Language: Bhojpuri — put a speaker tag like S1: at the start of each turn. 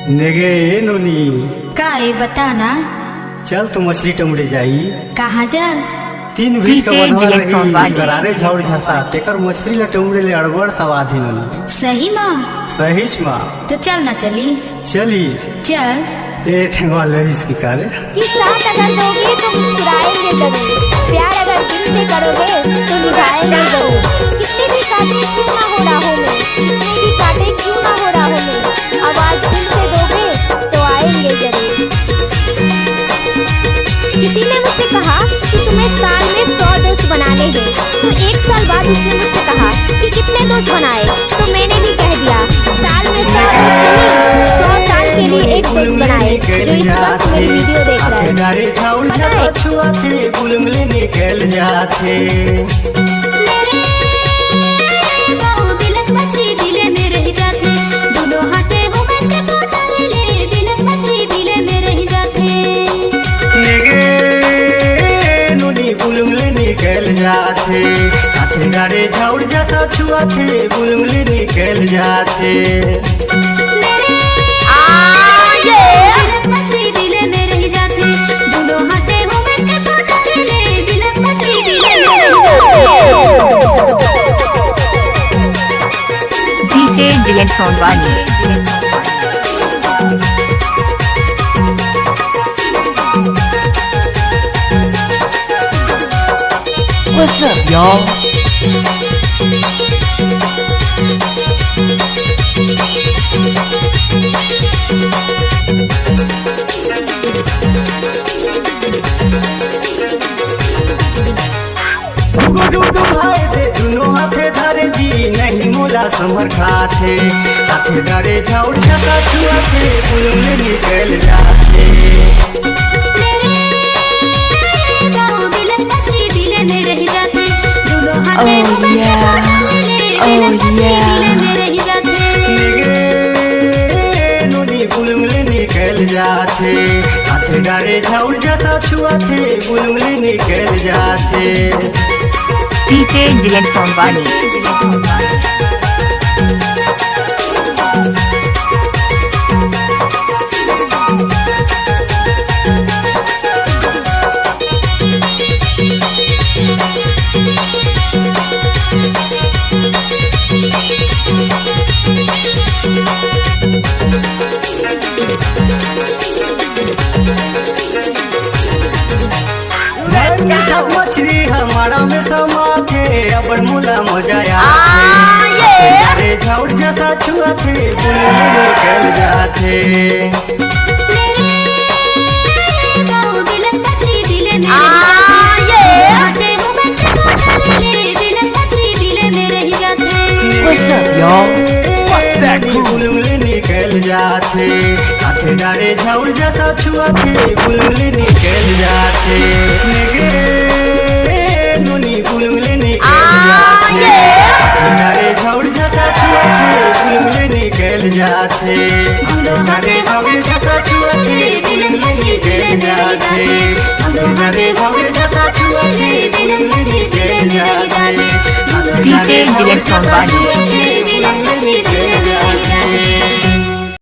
S1: नेगे नोनी
S2: का बता ना।
S1: चल तू मछली टमड़े जाई।
S2: कहाँ चल?
S1: 3 भीड़ का बनवा रही गरारे झौड़ झसा तेकर मछली ल टमड़े ले अड़बड़ सवाधी नोनी।
S2: सही माँ?
S1: सही माँ।
S2: तो चल ना चली।
S1: चली
S2: चल।
S1: ए ठेंगवा ले इसकी कारे।
S3: कि साथ अगर दोगे तो मुस्कुराएंगे जरूर, प्यार अगर दिल से करोगे तो निभाएंगे जरूर। कितने भी कांटे क्यों ना हो राहों में, कितने भी कांटे क्यों ना हो राहों में, आवाज दिल से दोगे तो आएंगे जरूर। किसी ने मुझसे कहा कि तुम्हें साल में 100 दोस्त बनाने हैं, तो 1 साल बाद उसने मुझसे कहा कि कितने दोस्त बनाए, तो मैंने भी कह दिया साल में 100 दोस्त नहीं, 100 साल के लिए एक दोस्त बनाए जो इस वक्त मेरी वीडियो देख रहा है।
S1: गरारे झौड़ झसा छुआ थे बुलबुले निकल जाते। जाते हाथे डारे झौड़ जैसा छुआ थे बुलबुले निकल जाते।
S4: DJ Dylan Sonwani।
S5: What's up, y'all?
S1: भाई दे दुनो हाथे धरे जी नहीं मोला समर खाते हाथे डरे झौड़ झसा छुआ थे बुलबुले निकल जाते। बुलबुले निकल जाते हाथे डारे झौड़ जैसा छुआ थे बुलबुले निकल जाते।
S4: DJ Dylan Sonwani।
S1: मछली हमारा में समाते अबर मुला मजा आते झौड़ जैसा छुआ थे बुलबुले निकल जाते।
S5: What's up, y'all? What's that cool?
S1: बुलबुले निकल जाते हाथे डारे झौड़ जैसा छुआ थे बुलबुले निकल जाते। नोनी बुलबुले निकल जाते हाथे डारे झौड़ जैसा छुआ थे बुलबुले निकल जाते। हाथे डारे झौड़ जैसा छुआ थे बुलबुले निकल जाते। हाथे डारे झौड़ जैसा छुआ थे बुलबुले निकल जाते।
S4: DJ Dylan Sonwani।